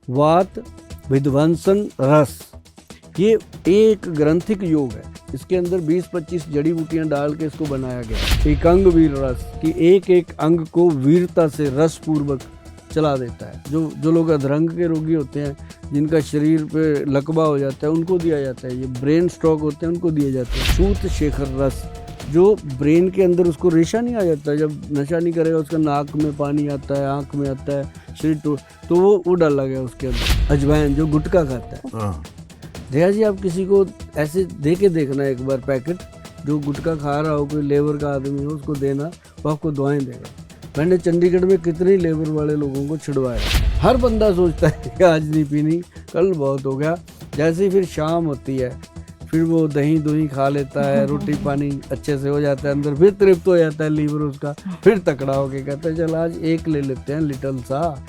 वात विध्वंसन रस, ये एक ग्रंथिक योग है। इसके अंदर 20-25 जड़ी बूटियां डाल के इसको बनाया गया। एक अंग वीर रस कि एक एक अंग को वीरता से रस पूर्वक चला देता है। जो लोग अधरंग के रोगी होते हैं, जिनका शरीर पे लकवा हो जाता है, उनको दिया जाता है। ये ब्रेन स्ट्रोक होते हैं, उनको दिए जाते हैं। सूत शेखर रस, जो ब्रेन के अंदर उसको रेशा नहीं आ जाता, जब नशा नहीं करेगा उसका नाक में पानी आता है, आँख में आता है, शरीर तो वो डाला गया उसके अंदर। अजवाइन, जो गुटखा खाता है। दया जी, आप किसी को ऐसे दे के देखना एक बार पैकेट, जो गुटखा खा रहा हो, कोई लेबर का आदमी हो, उसको देना, वो आपको दवाएं देगा। मैंने चंडीगढ़ में कितने लेबर वाले लोगों को छिड़वाया। हर बंदा सोचता है कि आज नहीं पीनी, कल बहुत हो गया। जैसे ही फिर शाम होती है, फिर वो दही खा लेता है, रोटी पानी अच्छे से हो जाता है, अंदर फिर तृप्त हो जाता है लीवर उसका, फिर तकड़ा होके कहता है चल आज एक ले लेते हैं लिटल सा।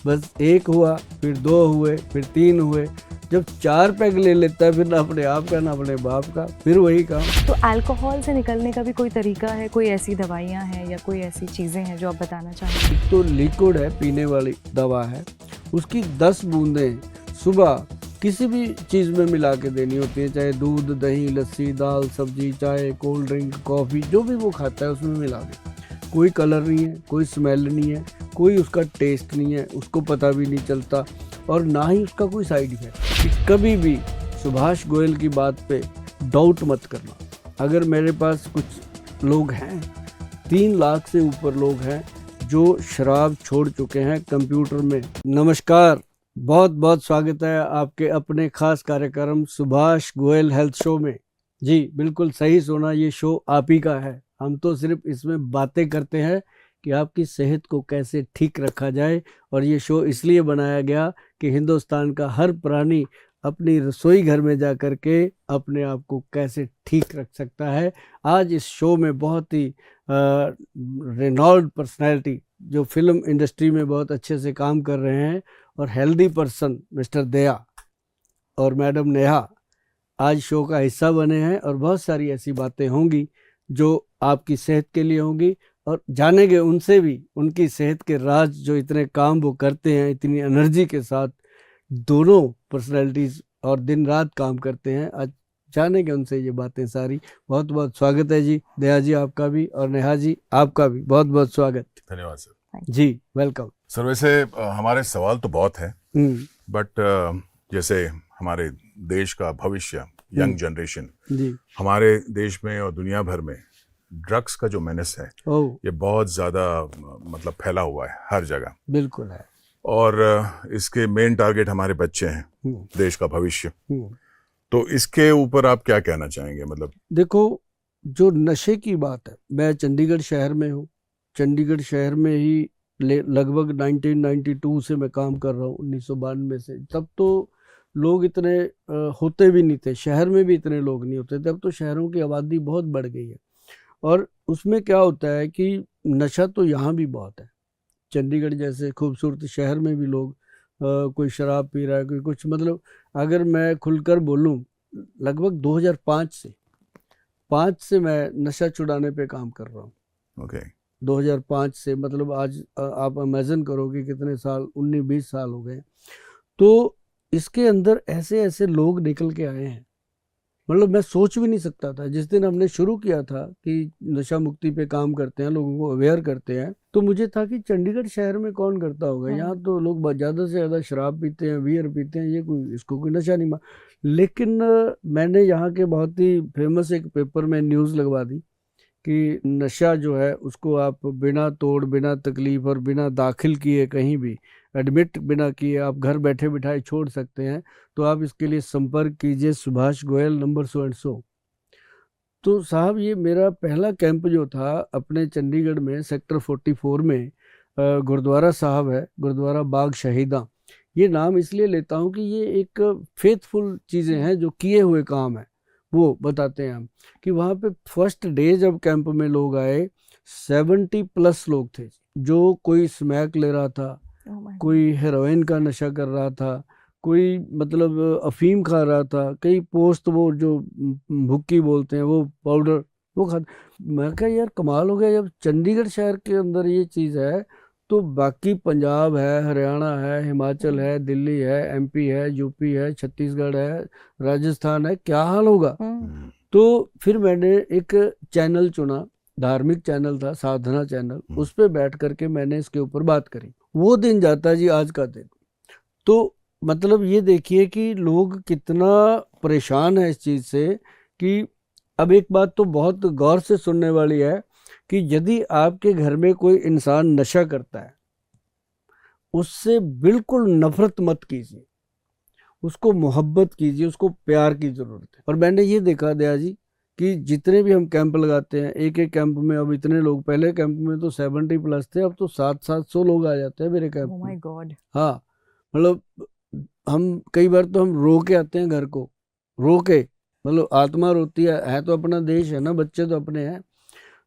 बस एक हुआ, फिर 2 हुए, फिर 3 हुए। जब 4 पैग ले लेता है, फिर ना अपने आप का ना अपने बाप का, फिर वही काम। तो अल्कोहल से निकलने का भी कोई तरीका है? कोई ऐसी दवाइयाँ हैं या कोई ऐसी चीज़ें हैं जो आप बताना चाहेंगे? तो लिक्विड है, पीने वाली दवा है, उसकी 10 बूंदें सुबह किसी भी चीज़ में मिला के देनी होती है, चाहे दूध, दही, लस्सी, दाल, सब्जी, चाय, कोल्ड ड्रिंक, कॉफ़ी, जो भी वो खाता है उसमें मिला दे। कोई कलर नहीं है, कोई स्मेल नहीं है, कोई उसका टेस्ट नहीं है, उसको पता भी नहीं चलता, और ना ही उसका कोई साइड इफेक्ट। कभी भी सुभाष गोयल की बात पे डाउट मत करना। अगर मेरे पास कुछ लोग हैं, 3 लाख से ऊपर लोग हैं जो शराब छोड़ चुके हैं कंप्यूटर में। नमस्कार, बहुत बहुत स्वागत है आपके अपने खास कार्यक्रम सुभाष गोयल हेल्थ शो में। जी बिल्कुल सही सुना, ये शो आप ही का है। हम तो सिर्फ इसमें बातें करते हैं कि आपकी सेहत को कैसे ठीक रखा जाए, और ये शो इसलिए बनाया गया कि हिंदुस्तान का हर प्राणी अपनी रसोई घर में जा कर के अपने आप को कैसे ठीक रख सकता है। आज इस शो में बहुत ही रेनॉल्ड पर्सनैलिटी, जो फिल्म इंडस्ट्री में बहुत अच्छे से काम कर रहे हैं, और हेल्दी पर्सन मिस्टर दया और मैडम नेहा आज शो का हिस्सा बने हैं। और बहुत सारी ऐसी बातें होंगी जो आपकी सेहत के लिए होंगी, और जानेंगे उनसे भी उनकी सेहत के राज, जो इतने काम वो करते हैं इतनी एनर्जी के साथ। दोनों पर्सनैलिटीज और दिन रात काम करते हैं। आज जानेंगे उनसे ये बातें सारी। बहुत बहुत स्वागत है जी, दया जी आपका भी, और नेहा जी आपका भी बहुत बहुत स्वागत। धन्यवाद सर जी, वेलकम सर। वैसे हमारे सवाल तो बहुत है, बट जैसे हमारे देश का भविष्य, यंग जनरेशन, जी, हमारे देश में और दुनिया भर में ड्रग्स का जो मेनेस है ये बहुत ज़्यादा मतलब फैला हुआ है हर जगह। बिल्कुल है। और इसके मेन टारगेट हमारे बच्चे हैं, देश का भविष्य। तो इसके ऊपर आप क्या कहना चाहेंगे? मतलब देखो, जो नशे की बात है, मैं चंडीगढ़ शहर में हूँ। चंडीगढ़ शहर में ही लगभग 1992 से मैं काम कर रहा हूँ, 1992 से। तब तो लोग इतने होते भी नहीं थे, शहर में भी इतने लोग नहीं होते थे। अब तो शहरों की आबादी बहुत बढ़ गई है, और उसमें क्या होता है कि नशा तो यहाँ भी बहुत है। चंडीगढ़ जैसे खूबसूरत शहर में भी लोग कोई शराब पी रहा है, कोई कुछ, मतलब अगर मैं खुलकर बोलूं, लगभग 2005 से मैं नशा छुड़ाने पे काम कर रहा हूँ। ओके 2005 से, मतलब आज आप इमेजिन करोगे कितने साल, 19-20 साल हो गए। तो इसके अंदर ऐसे ऐसे लोग निकल के आए हैं, मतलब मैं सोच भी नहीं सकता था। जिस दिन हमने शुरू किया था कि नशा मुक्ति पे काम करते हैं, लोगों को अवेयर करते हैं, तो मुझे था कि चंडीगढ़ शहर में कौन करता होगा। यहाँ तो लोग ज़्यादा से ज़्यादा शराब पीते हैं, बियर पीते हैं, ये कोई, इसको कोई नशा नहीं लेकिन मैंने यहाँ के बहुत ही फेमस एक पेपर में न्यूज़ लगवा दी कि नशा जो है उसको आप बिना तोड़, बिना तकलीफ और बिना दाखिल किए, कहीं भी एडमिट बिना किए आप घर बैठे बिठाए छोड़ सकते हैं। तो आप इसके लिए संपर्क कीजिए Subhash Goyal number so and so. तो साहब, ये मेरा पहला कैंप जो था अपने चंडीगढ़ में सेक्टर 44 में, गुरुद्वारा साहब है, गुरुद्वारा बाग शहीदा। ये नाम इसलिए लेता हूँ कि ये एक फेथफुल चीज़ें हैं, जो किए हुए काम है वो बताते हैं हम। कि वहाँ पे फर्स्ट डे जब कैंप में लोग आए, 70+ लोग थे, जो कोई स्मैक ले रहा था, कोई हेरोइन का नशा कर रहा था, कोई मतलब अफीम खा रहा था, कई पोस्ट, वो जो भुक्की बोलते हैं, वो पाउडर वो खा। मैं कहा यार कमाल हो गया, जब चंडीगढ़ शहर के अंदर ये चीज़ है, तो तो बाकी पंजाब है, हरियाणा है, हिमाचल है, दिल्ली है, एमपी है, यूपी है, छत्तीसगढ़ है, राजस्थान है, क्या हाल होगा। तो फिर मैंने एक चैनल चुना, धार्मिक चैनल था, साधना चैनल, उस पे बैठ करके मैंने इसके ऊपर बात करी। वो दिन जाता जी आज का दिन। तो मतलब ये देखिए कि लोग कितना परेशान है इस चीज से कि अब एक बात तो बहुत गौर से सुनने वाली है कि यदि आपके घर में कोई इंसान नशा करता है, उससे बिल्कुल नफरत मत कीजिए, उसको मोहब्बत कीजिए, उसको प्यार की जरूरत है। और मैंने ये देखा दया जी कि जितने भी हम कैंप लगाते हैं, एक एक कैंप में अब इतने लोग, पहले कैंप में तो 70+ थे, अब तो 700 लोग आ जाते हैं मेरे कैंप Oh में। my God. हाँ, मतलब हम कई बार तो हम रो के आते हैं घर को, रो के, मतलब आत्मा रोती है तो अपना देश है ना, बच्चे तो अपने हैं,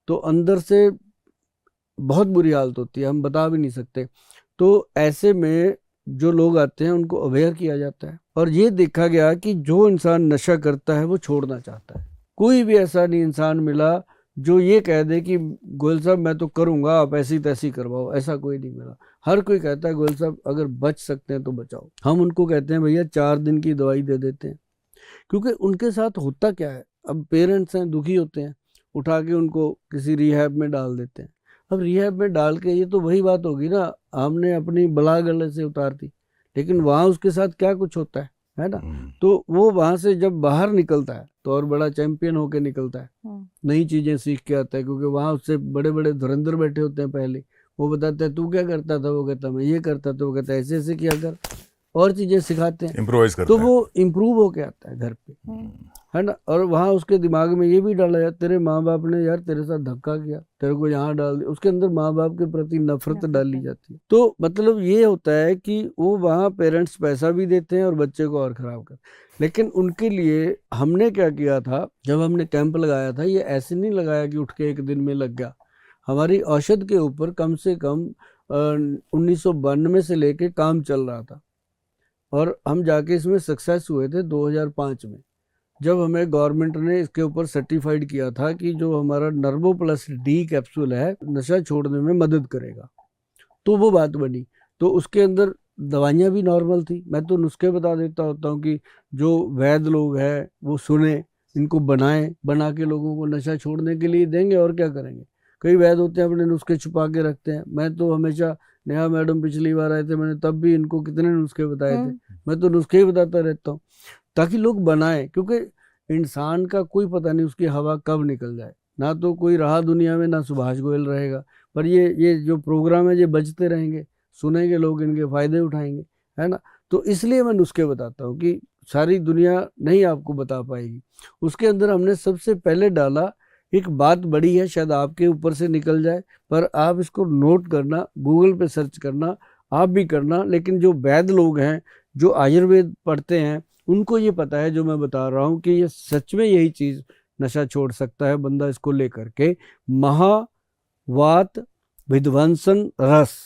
तो अंदर से बहुत बुरी हालत होती है, हम बता भी नहीं सकते। तो ऐसे में जो लोग आते हैं उनको अवेयर किया जाता है, और ये देखा गया कि जो इंसान नशा करता है वो छोड़ना चाहता है। कोई भी ऐसा नहीं इंसान मिला जो ये कह दे कि गोयल साहब मैं तो करूंगा, आप ऐसी तैसी करवाओ, ऐसा कोई नहीं मिला। हर कोई कहता है गोयल साहब अगर बच सकते हैं तो बचाओ। हम उनको कहते हैं भैया 4 दिन की दवाई दे देते हैं, क्योंकि उनके साथ होता क्या है, अब पेरेंट्स हैं, दुखी होते हैं, उठा के उनको किसी रिहैब में डाल देते हैं। अब रिहैब में डाल के, ये तो वही बात होगी ना, हमने अपनी बला गले से उतार दी, लेकिन वहां उसके साथ क्या कुछ होता है ना। तो वो वहां से जब बाहर निकलता है तो और बड़ा चैंपियन होके निकलता है, नई चीजें सीख के आता है, क्योंकि वहां उससे बड़े बड़े धुरंधर बैठे होते हैं पहले। वो बताते हैं तू क्या करता था, वो कहता मैं ये करता था, वो कहता ऐसे ऐसे किया कर, और चीजें सिखाते हैं, इम्प्रोवाइज करते तो हैं। वो इम्प्रूव होके आता है घर पे, है ना। और वहाँ उसके दिमाग में ये भी डाला जाता, तेरे माँ बाप ने यार तेरे साथ धक्का किया, तेरे को यहाँ डाल दिया, उसके अंदर माँ बाप के प्रति नफरत डाली जाती है। तो मतलब ये होता है कि वो वहाँ पेरेंट्स पैसा भी देते हैं और बच्चे को और खराब कर। लेकिन उनके लिए हमने क्या किया था, जब हमने कैंप लगाया था, ये ऐसे नहीं लगाया कि उठ के एक दिन में लग गया। हमारी औषध के ऊपर कम से कम 1992 से लेके काम चल रहा था, और हम जाके इसमें सक्सेस हुए थे 2005 में, जब हमें गवर्नमेंट ने इसके ऊपर सर्टिफाइड किया था कि जो हमारा नर्वो प्लस डी कैप्सूल है नशा छोड़ने में मदद करेगा। तो वो बात बनी, तो उसके अंदर दवाइयाँ भी नॉर्मल थी। मैं तो नुस्खे बता देता होता हूँ कि जो वैद्य लोग हैं वो सुने, इनको बनाएं, बना के लोगों को नशा छोड़ने के लिए देंगे, और क्या करेंगे। कई वैद्य होते हैं अपने नुस्खे छुपा के रखते हैं। मैं तो हमेशा, नेहा मैडम पिछली बार आए थे, मैंने तब भी इनको कितने नुस्खे बताए थे। मैं तो नुस्खे ही बताता रहता हूँ ताकि लोग बनाएं, क्योंकि इंसान का कोई पता नहीं उसकी हवा कब निकल जाए। ना तो कोई रहा दुनिया में, ना सुभाष गोयल रहेगा, पर ये जो प्रोग्राम है ये बजते रहेंगे, सुनेंगे लोग, इनके फायदे उठाएंगे, है ना। तो इसलिए मैं नुस्खे बताता हूँ कि सारी दुनिया नहीं आपको बता पाएगी। उसके अंदर हमने सबसे पहले डाला, एक बात बड़ी है, शायद आपके ऊपर से निकल जाए, पर आप इसको नोट करना, गूगल पे सर्च करना, आप भी करना। लेकिन जो वैद्य लोग हैं, जो आयुर्वेद पढ़ते हैं, उनको ये पता है जो मैं बता रहा हूँ कि ये सच में यही चीज नशा छोड़ सकता है बंदा इसको लेकर के। महावात विध्वंसन रस,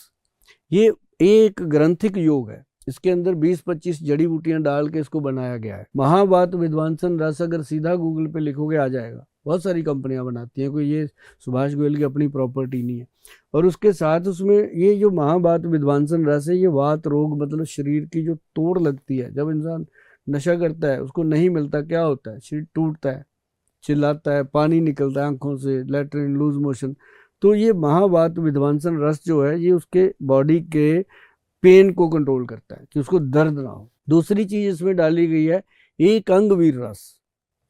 ये एक ग्रंथिक योग है, इसके अंदर 20-25 जड़ी बूटियां डाल के इसको बनाया गया है। महावात विध्वंसन रस अगर सीधा गूगल पे लिखोगे आ जाएगा। बहुत सारी कंपनियां बनाती हैं, कोई ये सुभाष गोयल की अपनी प्रॉपर्टी नहीं है। और उसके साथ उसमें ये जो महावात विध्वंसन रस है, ये वात रोग, मतलब शरीर की जो तोड़ लगती है, जब इंसान नशा करता है उसको नहीं मिलता, क्या होता है, शरीर टूटता है, चिल्लाता है, पानी निकलता है आंखों से, लैट्रिन, लूज मोशन। तो ये महावात विध्वंसन रस जो है, ये उसके बॉडी के पेन को कंट्रोल करता है कि उसको दर्द ना हो। दूसरी चीज इसमें डाली गई है एक अंग वीर रस,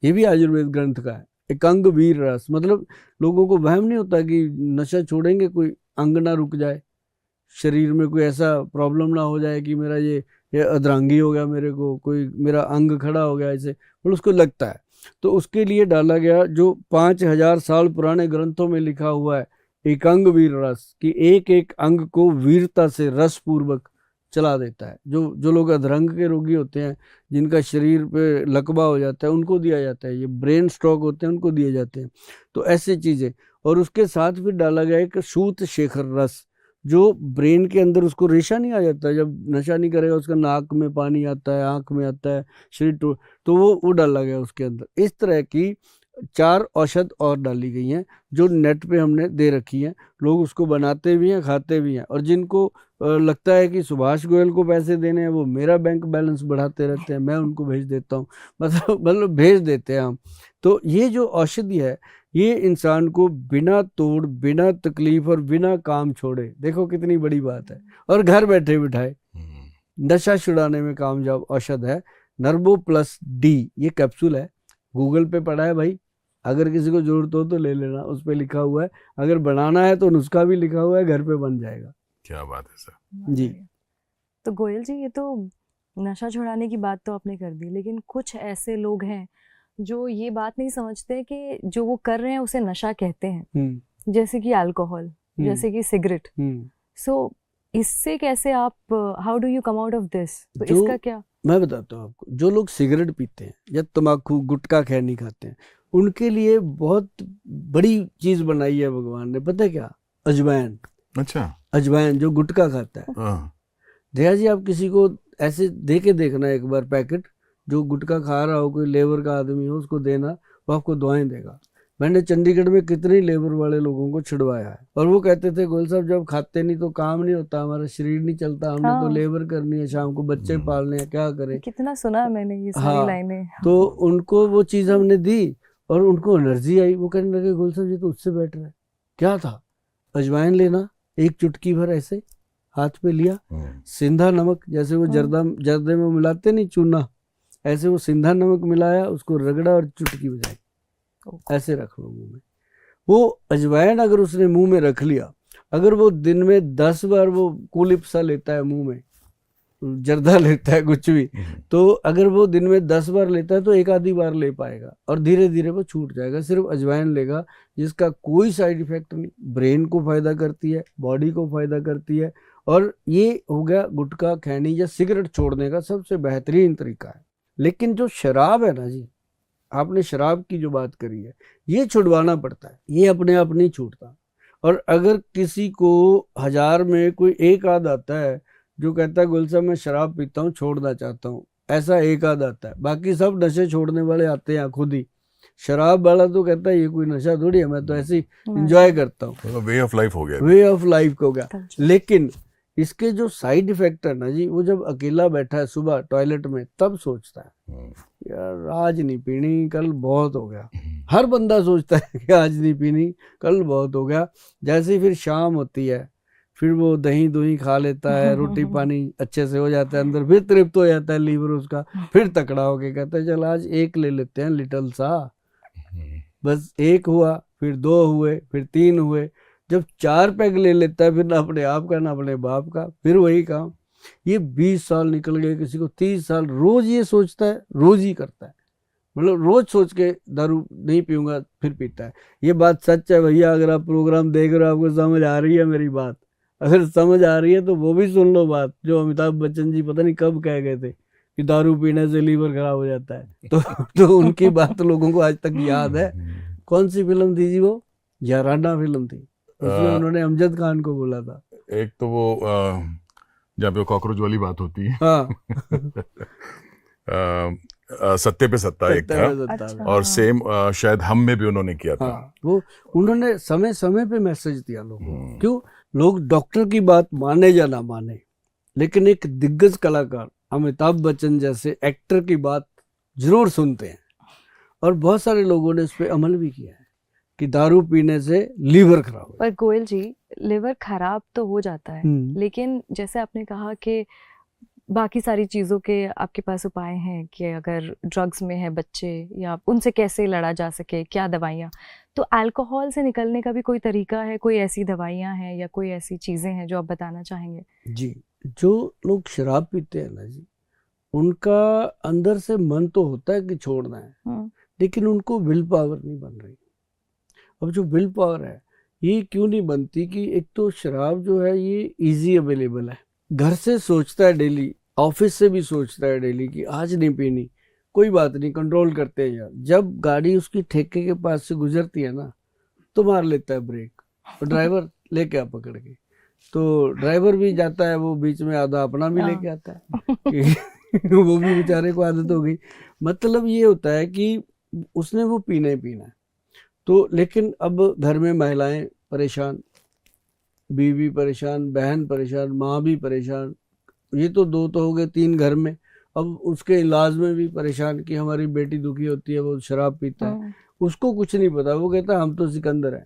ये भी आयुर्वेद ग्रंथ का है। एक अंग वीर रस मतलब लोगों को वहम नहीं होता कि नशा छोड़ेंगे कोई अंग ना रुक जाए, शरीर में कोई ऐसा प्रॉब्लम ना हो जाए कि मेरा ये अधरंगी हो गया, मेरे को कोई मेरा अंग खड़ा हो गया, ऐसे मतलब उसको लगता है। तो उसके लिए डाला गया जो 5000 साल पुराने ग्रंथों में लिखा हुआ है, एक अंग वीर रस, कि एक एक अंग को वीरता से रस पूर्वक चला देता है। जो लोग अधरंग के रोगी होते हैं, जिनका शरीर पे लकवा हो जाता है, उनको दिया जाता है। ये ब्रेन स्ट्रोक होते हैं, उनको दिए जाते हैं। तो ऐसी चीजें। और उसके साथ फिर डाला गया एक सूत शेखर रस, जो ब्रेन के अंदर उसको रेशा नहीं आ जाता, जब नशा नहीं करेगा उसका नाक में पानी आता है, आंख में आता है, शरीर तो वो डाला गया उसके अंदर। इस तरह की 4 औषध और डाली गई हैं जो नेट पे हमने दे रखी हैं। लोग उसको बनाते भी हैं, खाते भी हैं, और जिनको लगता है कि सुभाष गोयल को पैसे देने हैं, वो मेरा बैंक बैलेंस बढ़ाते रहते हैं, मैं उनको भेज देता हूँ, मतलब भेज देते हैं हम। तो ये जो औषधि है ये इंसान को बिना तोड़, बिना तकलीफ और बिना काम छोड़े, देखो कितनी बड़ी बात है, और घर बैठे बिठाए नशा छुड़ाने में कामयाब औषध है नर्बो प्लस डी। ये कैप्सूल है, गूगल पे पड़ा है भाई, अगर किसी को जरूरत हो तो ले लेना, उस पे लिखा हुआ है। अगर बनाना है तो नुस्खा भी लिखा हुआ है, घर पे बन जाएगा। क्या बात है सर जी। तो गोयल जी, ये तो नशा छुड़ाने की बात तो आपने कर दी, लेकिन कुछ ऐसे लोग हैं जो ये बात नहीं समझते कि जो वो कर रहे हैं उसे नशा कहते हैं, जैसे कि अल्कोहल, जैसे कि सिगरेट। सो इससे कैसे आप, how do you come out of this? तो इसका क्या? मैं बताता हूँ आपको, जो लोग सिगरेट पीते हैं या तम्बाकू गुटखा खैनी खाते हैं, उनके लिए बहुत बड़ी चीज बनाई है भगवान ने, पता है क्या? अजवाइन। अच्छा, अजवाइन जो गुटखा खाता है। हाँ। दया जी, आप किसी को ऐसे दे के देखना एक बार पैकेट, जो गुटखा खा रहा हो, कोई लेबर का आदमी हो, उसको देना, वो आपको दुआएं देगा। मैंने चंडीगढ़ में कितने लेबर वाले लोगों को छिड़वाया है, और वो कहते थे गोयल साहब जब खाते नहीं तो काम नहीं होता, हमारा शरीर नहीं चलता, हमने तो लेबर करनी है, शाम को बच्चे पालने हैं, क्या करें। कितना सुना मैंने ये सारी लाइनें। तो उनको वो चीज हमने दी और उनको एनर्जी आई। वो कहने लगे गोयल साहब ये तो उससे बेटर है। क्या था? अजवाइन लेना, एक चुटकी भर ऐसे हाथ पे लिया, सिंधा नमक, जैसे वो जर्दे में मिलाते नहीं चूना, ऐसे वो सिंधा नमक मिलाया, उसको रगड़ा और चुटकी बजाई, ऐसे रख लो मुंह में। वो अजवाइन अगर उसने मुंह में रख लिया, अगर वो दिन में 10 बार वो कुलिप सा लेता है मुंह में, जर्दा लेता है कुछ भी, तो अगर वो दिन में 10 बार लेता है तो एक आधी बार ले पाएगा, और धीरे धीरे वो छूट जाएगा। सिर्फ अजवाइन लेगा, जिसका कोई साइड इफेक्ट नहीं, ब्रेन को फायदा करती है, बॉडी को फायदा करती है, और ये हो गया गुटखा खैनी या सिगरेट छोड़ने का सबसे बेहतरीन तरीका है। लेकिन जो शराब है ना जी, आपने शराब की जो बात करी है, ये छुड़वाना पड़ता है, ये अपने आप नहीं छूटता। और अगर किसी को 1000 में कोई एक आध आता है जो कहता है गोयल साहब मैं शराब पीता हूँ, छोड़ना चाहता हूँ, ऐसा एक आध आता है, बाकी सब नशे छोड़ने वाले आते हैं खुद ही। शराब वाला तो कहता है ये कोई नशा थोड़ी है, मैं तो ऐसे ही इंजॉय करता हूँ, वे ऑफ लाइफ हो गया, वे ऑफ लाइफ हो गया। लेकिन इसके जो साइड इफेक्ट है ना जी, वो जब अकेला बैठा है सुबह टॉयलेट में, तब सोचता है यार आज नहीं पीनी, कल बहुत हो गया। हर बंदा सोचता है कि आज नहीं पीनी, कल बहुत हो गया। जैसे ही फिर शाम होती है, फिर वो दही दुही खा लेता है, रोटी पानी अच्छे से हो जाता है, अंदर फिर तृप्त हो जाता है लीवर उसका, फिर तकड़ा होके कहता है चल आज एक ले लेते हैं लिटिल सा। बस एक हुआ, फिर 2 हुए, फिर 3 हुए, जब 4 पैग ले लेता है, फिर ना अपने आप का ना अपने बाप का, फिर वही काम। ये 20 साल निकल गए, किसी को 30 साल, रोज ये सोचता है, रोज ही करता है, मतलब रोज सोच के दारू नहीं पीऊंगा, फिर पीता है। ये बात सच है भैया, अगर आप प्रोग्राम देख रहे हो, आपको समझ आ रही है मेरी बात, अगर समझ आ रही है तो वो भी सुन लो बात, जो अमिताभ बच्चन जी पता नहीं कब कह गए थे कि दारू पीने से लीवर खराब हो जाता है, तो उनकी बात लोगों को आज तक याद है। कौन सी फिल्म थी जी वो? याराना फिल्म थी, उसमें उन्होंने अमजद खान को बोला था। एक तो वो जहाँ पे कॉकरोच वाली बात होती है, हाँ सत्ते पे सत्ता एक था। अच्छा। और सेम शायद हम में भी उन्होंने किया था। हाँ, वो उन्होंने समय समय पे मैसेज दिया लोगों को। क्यों? लोग डॉक्टर की बात माने या ना माने, लेकिन एक दिग्गज कलाकार अमिताभ बच्चन जैसे एक्टर की बात जरूर सुनते हैं, और बहुत सारे लोगों ने इस पे अमल भी किया है कि दारू पीने से लीवर खराब हो। पर गोयल जी, लिवर खराब तो हो जाता है, लेकिन जैसे आपने कहा कि बाकी सारी चीज़ों के आपके पास उपाय हैं कि अगर ड्रग्स में है बच्चे, या उनसे कैसे लड़ा जा सके, क्या दवाइयाँ, तो अल्कोहल से निकलने का भी कोई तरीका है, कोई ऐसी दवाइयाँ हैं या कोई ऐसी चीज़ें हैं जो आप बताना चाहेंगे? जी, जो लोग शराब पीते हैं ना जी, उनका अंदर से मन तो होता है कि छोड़ना है, लेकिन उनको विल पावर नहीं बन रही। अब जो विल पावर है ये क्यों नहीं बनती कि एक तो शराब जो है ये इजी अवेलेबल है, घर से सोचता है डेली, ऑफिस से भी सोचता है डेली कि आज नहीं पीनी, कोई बात नहीं कंट्रोल करते हैं यार। जब गाड़ी उसकी ठेके के पास से गुजरती है ना, तो मार लेता है ब्रेक, और ड्राइवर लेके आ पकड़ के, तो ड्राइवर भी जाता है, वो बीच में आधा अपना भी लेके आता है कि वो भी बेचारे को आदत हो गई। मतलब ये होता है कि उसने वो पीना ही पीना है। तो लेकिन अब घर में महिलाएं परेशान, बीवी परेशान, बहन परेशान, माँ भी परेशान, ये तो दो तो हो गए, तीन घर में। अब उसके इलाज में भी परेशान कि हमारी बेटी दुखी होती है, वो शराब पीता है, उसको कुछ नहीं पता, वो कहता है हम तो सिकंदर हैं,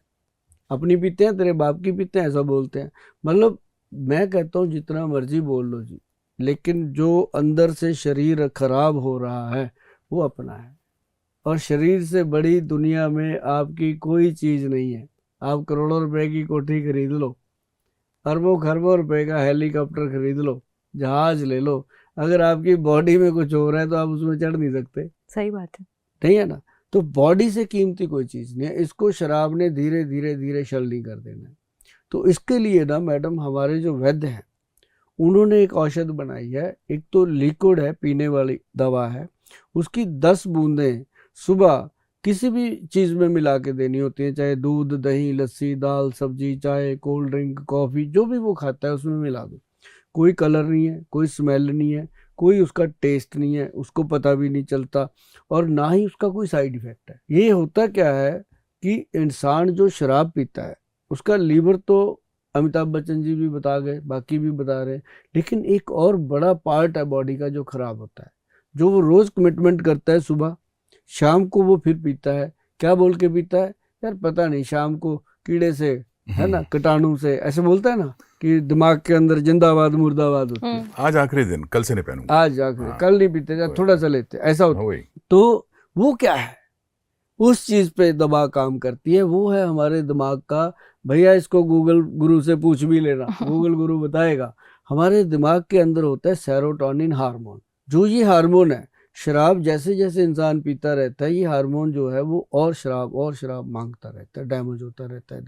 अपनी पीते हैं तेरे बाप की पीते हैं, ऐसा बोलते हैं। मतलब मैं कहता हूँ जितना मर्जी बोल लो जी, लेकिन जो अंदर से शरीर खराब हो रहा है वो अपना है। और शरीर से बड़ी दुनिया में आपकी कोई चीज नहीं है। आप करोड़ों रुपए की कोठी खरीद लो, अरबों खरबों रुपए का हेलीकॉप्टर खरीद लो, जहाज ले लो, अगर आपकी बॉडी में कुछ हो रहा है तो आप उसमें चढ़ नहीं सकते। सही बात है, नहीं है ना? तो बॉडी से कीमती कोई चीज नहीं है, इसको शराब ने धीरे धीरे धीरे शल नहीं कर देना है। तो इसके लिए ना मैडम हमारे जो वैद्य हैं उन्होंने एक औषध बनाई है। एक तो लिक्विड है, पीने वाली दवा है, उसकी 10 बूंदें सुबह किसी भी चीज में मिला के देनी होती है, चाहे दूध, दही, लस्सी, दाल, सब्जी, चाय, कोल्ड ड्रिंक, कॉफी, जो भी वो खाता है उसमें मिला दो। कोई कलर नहीं है, कोई स्मेल नहीं है, कोई उसका टेस्ट नहीं है, उसको पता भी नहीं चलता, और ना ही उसका कोई साइड इफेक्ट है। ये होता क्या है कि इंसान जो शराब पीता है उसका लीवर तो अमिताभ बच्चन जी भी बता गए, बाकी भी बता रहे हैं, लेकिन एक और बड़ा पार्ट है बॉडी का जो खराब होता है, जो वो रोज कमिटमेंट करता है, सुबह शाम को वो फिर पीता है। क्या बोल के पीता है यार पता नहीं, शाम को कीड़े से, है ना, कीटाणु से, ऐसे बोलता है ना कि दिमाग के अंदर जिंदाबाद मुर्दाबाद होती है। आज आखिरी दिन, कल से नहीं पहनूंगा, आज आखिरी, कल नहीं पीते, थोड़ा सा लेते, ऐसा होता है। तो वो क्या है, उस चीज पे दवा काम करती है, वो है हमारे दिमाग का। भैया इसको गूगल गुरु से पूछ भी लेना, गूगल गुरु बताएगा। हमारे दिमाग के अंदर होता है सेरोटोनिन हार्मोन, जो ये हार्मोन है, शराब जैसे जैसे इंसान पीता रहता है ये हार्मोन जो है वो और शराब मांगता रहता है, डैमेज होता रहता है।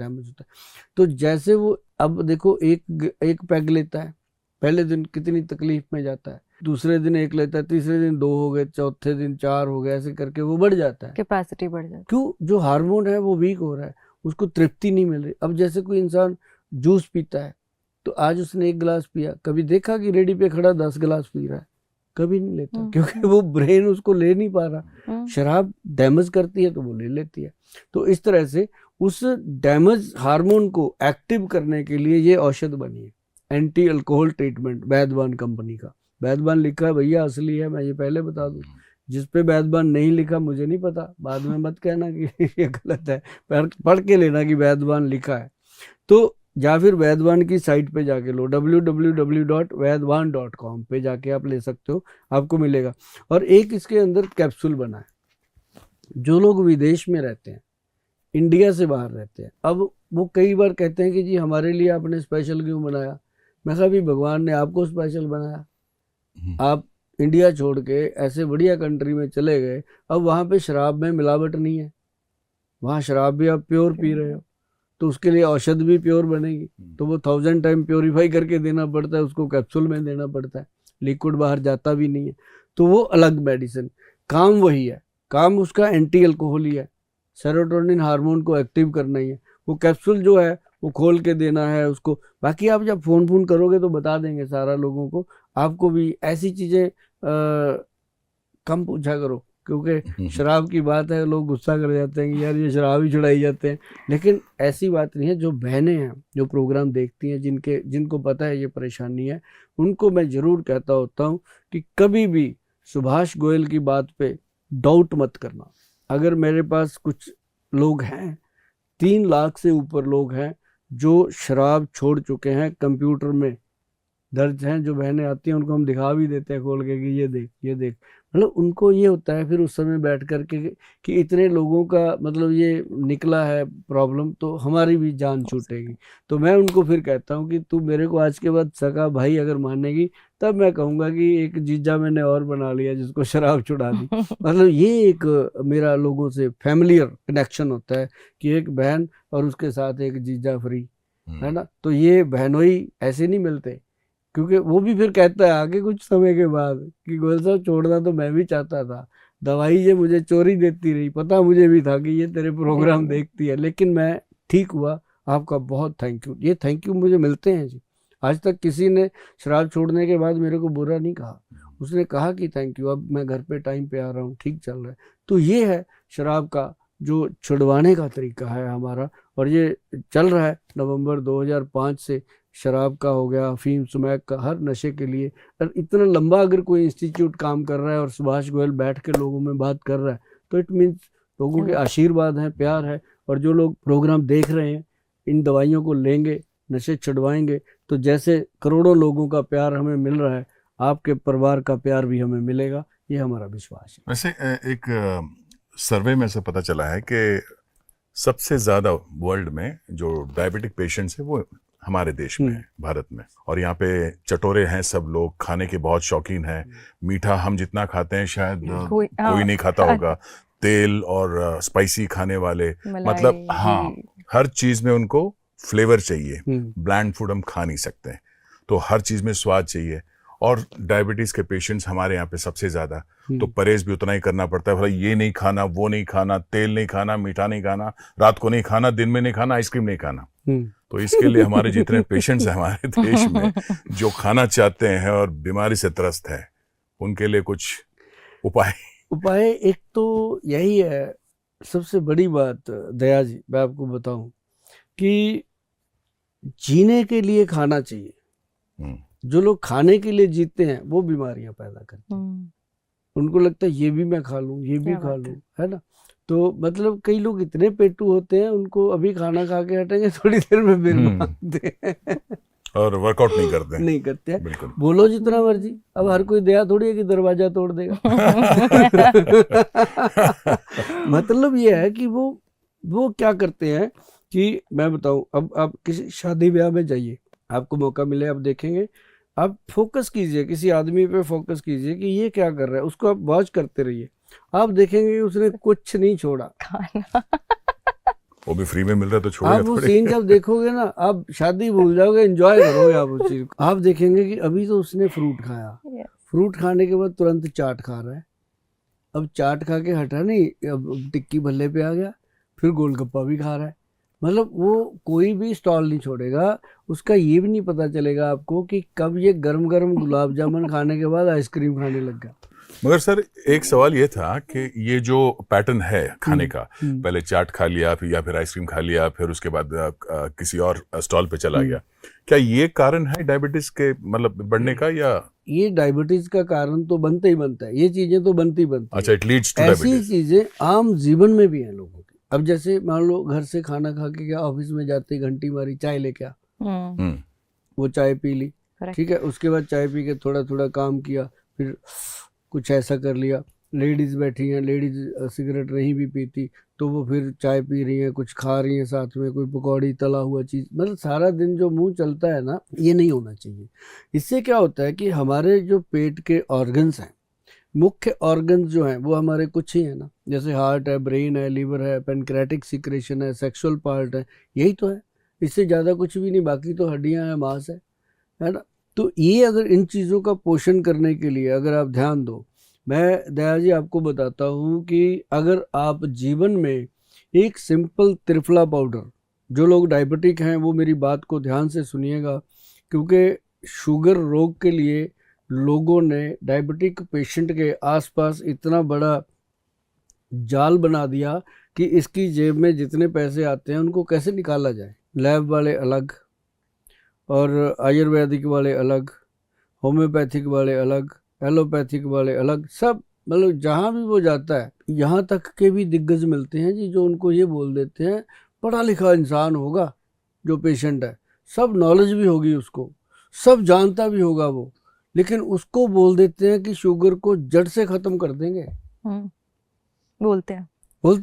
तो जैसे वो, अब देखो एक पैग लेता है, पहले दिन कितनी तकलीफ में जाता है, दूसरे दिन एक लेता है, तीसरे दिन 2 हो गए, चौथे दिन 4 हो गए, ऐसे करके वो बढ़ जाता है, कैपेसिटी बढ़ जाती है। क्यों? जो हार्मोन है वो वीक हो रहा है, उसको तृप्ति नहीं मिल रही। अब जैसे कोई इंसान जूस पीता है, तो आज उसने 1 गिलास पिया, कभी देखा कि रेडी पे खड़ा 10 गिलास पी रहा है? कभी नहीं लेता, क्योंकि वो ब्रेन उसको ले नहीं पा रहा। शराब डैमेज करती है तो वो ले लेती है। तो इस तरह से उस डैमेज हार्मोन को एक्टिव करने के लिए ये औषध बनी है, एंटी अल्कोहल ट्रीटमेंट, वैद्यवान कंपनी का। वैद्यवान लिखा है भैया, असली है, मैं ये पहले बता दूं। जिस पे वैद्यवान नहीं लिखा मुझे नहीं पता, बाद में मत कहना कि ये गलत है, पढ़ के लेना कि वैद्यवान लिखा है। तो या फिर वैद्यवान की साइट पे जाके लो, www.vaidwan.com पे जाके आप ले सकते हो, आपको मिलेगा। और एक इसके अंदर कैप्सूल बना है, जो लोग विदेश में रहते हैं, इंडिया से बाहर रहते हैं, अब वो कई बार कहते हैं कि जी हमारे लिए आपने स्पेशल क्यों बनाया। मैं कहा भी भगवान ने आपको स्पेशल बनाया, आप इंडिया छोड़ के ऐसे बढ़िया कंट्री में चले गए, अब वहाँ पे शराब में मिलावट नहीं है, वहाँ शराब भी आप प्योर पी रहे हो, तो उसके लिए औषध भी प्योर बनेगी, तो वो 1000 टाइम प्योरीफाई करके देना पड़ता है, उसको कैप्सूल में देना पड़ता है, लिक्विड बाहर जाता भी नहीं है। तो वो अलग मेडिसिन, काम वही है, काम उसका एंटी अल्कोहल ही है, सेरोटोनिन हार्मोन को एक्टिव करना ही है। वो कैप्सूल जो है वो खोल के देना है उसको। बाकी आप जब फोन करोगे तो बता देंगे सारा लोगों को। आपको भी ऐसी चीजें कम पूछा करो, क्योंकि शराब की बात है, लोग गुस्सा कर जाते हैं कि यार ये शराब ही छुड़ाई जाते हैं, लेकिन ऐसी बात नहीं है। जो बहनें हैं जो प्रोग्राम देखती हैं, जिनको पता है ये परेशानी है, उनको मैं जरूर कहता होता हूँ कि कभी भी सुभाष गोयल की बात पे डाउट मत करना। अगर मेरे पास कुछ लोग हैं, 3 लाख से ऊपर लोग हैं जो शराब छोड़ चुके हैं, कंप्यूटर में दर्ज हैं, जो बहनें आती हैं उनको हम दिखा भी देते हैं खोल के कि ये देख। मतलब उनको ये होता है फिर उस समय बैठ कर के कि इतने लोगों का मतलब ये निकला है प्रॉब्लम, तो हमारी भी जान छूटेगी। तो मैं उनको फिर कहता हूँ कि तू मेरे को आज के बाद सगा भाई अगर मानेगी, तब मैं कहूँगा कि एक जीजा मैंने और बना लिया जिसको शराब छुड़ा दी। मतलब ये एक मेरा लोगों से फैमिलियर कनेक्शन होता है कि एक बहन और उसके साथ एक जीजा फ्री, है ना। तो ये बहनोई ऐसे नहीं मिलते, क्योंकि वो भी फिर कहता है आगे कुछ समय के बाद कि गोयल साहब छोड़ना तो मैं भी चाहता था, दवाई ये मुझे चोरी देती रही, पता मुझे भी था कि ये तेरे प्रोग्राम देखती है, लेकिन मैं ठीक हुआ। आपका बहुत थैंक यू। ये थैंक यू मुझे मिलते हैं जी। आज तक किसी ने शराब छोड़ने के बाद मेरे को बुरा नहीं कहा। उसने कहा कि थैंक यू, अब मैं घर पे टाइम पे आ रहा हूँ, ठीक चल रहा है। तो ये है शराब का जो छुड़वाने का तरीका है हमारा, और ये चल रहा है नवंबर 2005 से। शराब का हो गया, अफीम, स्मैक का, हर नशे के लिए। और इतना लंबा अगर कोई इंस्टीट्यूट काम कर रहा है और सुभाष गोयल बैठ के लोगों में बात कर रहा है, तो इट मीन्स लोगों के आशीर्वाद हैं, प्यार है। और जो लोग प्रोग्राम देख रहे हैं, इन दवाइयों को लेंगे, नशे छुड़वाएंगे, तो जैसे करोड़ों लोगों का प्यार हमें मिल रहा है, आपके परिवार का प्यार भी हमें मिलेगा, ये हमारा विश्वास है। वैसे एक सर्वे में से पता चला है कि सबसे ज्यादा वर्ल्ड में जो डायबिटिक पेशेंट्स है वो हमारे देश में है, भारत में। और यहाँ पे चटोरे हैं सब लोग, खाने के बहुत शौकीन हैं। मीठा हम जितना खाते हैं शायद कोई नहीं खाता होगा। तेल और स्पाइसी खाने वाले, मतलब हाँ, हर चीज में उनको फ्लेवर चाहिए। ब्लैंड फूड हम खा नहीं सकते हैं, तो हर चीज में स्वाद चाहिए। और डायबिटीज के पेशेंट्स हमारे यहाँ पे सबसे ज्यादा, तो परहेज भी उतना ही करना पड़ता है। ये नहीं खाना, वो नहीं खाना, तेल नहीं खाना, मीठा नहीं खाना, रात को नहीं खाना, दिन में नहीं खाना, आइसक्रीम नहीं खाना। तो इसके लिए हमारे जितने पेशेंट्स हैं हमारे देश में जो खाना चाहते हैं और बीमारी से त्रस्त है, उनके लिए कुछ उपाय एक तो यही है, सबसे बड़ी बात दया जी, मैं आपको बताऊं कि जीने के लिए खाना चाहिए। जो लोग खाने के लिए जीते हैं वो बीमारियां पैदा करते हैं। उनको लगता है ये भी मैं खा लूं, ये भी खा लूं, है ना। तो मतलब कई लोग इतने पेटू होते हैं, उनको अभी खाना खा के हटेंगे, थोड़ी देर में बिल मांगते हैं और वर्कआउट नहीं करते हैं। बिल्कुल। बोलो जितना मर्जी, अब हर कोई दया थोड़ी है कि दरवाजा तोड़ देगा। मतलब ये है कि वो क्या करते हैं कि मैं बताऊं, अब आप किसी शादी ब्याह में जाइए, आपको मौका मिले, आप देखेंगे, आप फोकस कीजिए, किसी आदमी पे फोकस कीजिए कि ये क्या कर रहा है, उसको आप वॉच करते रहिए, आप देखेंगे उसने कुछ नहीं छोड़ा खाना। वो भी फ्री में मिल रहा है तो छोड़ेगा। आप वो सीन जब देखोगे ना, आप शादी भूल जाओगे, एंजॉय करोगे आप उस चीज को। आप देखेंगे कि अभी तो उसने फ्रूट खाया, फ्रूट खाने के बाद तुरंत चाट खा रहा है। अब चाट खा के हटा नहीं, अब टिक्की भल्ले पे आ गया, फिर गोलगप्पा भी खा रहा है। मतलब वो कोई भी स्टॉल नहीं छोड़ेगा। उसका ये भी नहीं पता चलेगा आपको कि कब ये गरम गरम गुलाब जामुन खाने के बाद आइसक्रीम खाने लग गया। मगर सर एक सवाल ये था कि ये जो पैटर्न है खाने का, पहले चाट खा लिया, फिर या फिर आइसक्रीम खा लिया, फिर उसके बाद किसी और स्टॉल पे चला गया, क्या ये कारण है डायबिटीज के मतलब बढ़ने का? या ये डायबिटीज का कारण तो बनता ही बनता है, ये चीजें तो बनती बनती। अच्छा, इट लीड्स टू डायबिटीज। ऐसी चीजें आम जीवन में भी हैं लोगों की। अब जैसे मान लो घर से खाना खा के क्या, ऑफिस में जाते घंटी मारी, चाय लेके आ, वो चाय पी ली, ठीक है, उसके बाद चाय पी के थोड़ा थोड़ा काम किया, फिर कुछ ऐसा कर लिया। लेडीज बैठी हैं, लेडीज सिगरेट नहीं भी पीती, तो वो फिर चाय पी रही हैं, कुछ खा रही हैं साथ में, कोई पकौड़ी, तला हुआ चीज़। मतलब सारा दिन जो मुंह चलता है ना, ये नहीं होना चाहिए। इससे क्या होता है कि हमारे जो पेट के ऑर्गन्स हैं, मुख्य ऑर्गन्स जो हैं वो हमारे कुछ ही है ना, जैसे हार्ट है, ब्रेन है, लीवर है, पेनक्रेटिक सिक्रेशन है, सेक्सुअल पार्ट है, यही तो है। इससे ज़्यादा कुछ भी नहीं, बाकी तो हड्डियाँ हैं, मांस है ना। तो ये अगर इन चीज़ों का पोषण करने के लिए अगर आप ध्यान दो, मैं दया जी आपको बताता हूँ कि अगर आप जीवन में एक सिंपल त्रिफला पाउडर, जो लोग डायबिटिक हैं वो मेरी बात को ध्यान से सुनिएगा, क्योंकि शुगर रोग के लिए लोगों ने डायबिटिक पेशेंट के आसपास इतना बड़ा जाल बना दिया कि इसकी जेब में जितने पैसे आते हैं उनको कैसे निकाला जाए। लैब वाले अलग, और आयुर्वेदिक वाले अलग, होम्योपैथिक वाले अलग, एलोपैथिक वाले अलग, सब मतलब जहाँ भी वो जाता है, यहाँ तक के भी दिग्गज मिलते हैं जी, जो उनको ये बोल देते हैं, पढ़ा लिखा इंसान होगा जो पेशेंट है, सब नॉलेज भी होगी उसको, सब जानता भी होगा वो, लेकिन उसको बोल देते हैं कि शुगर को जड़ से ख़त्म कर देंगे। बोलते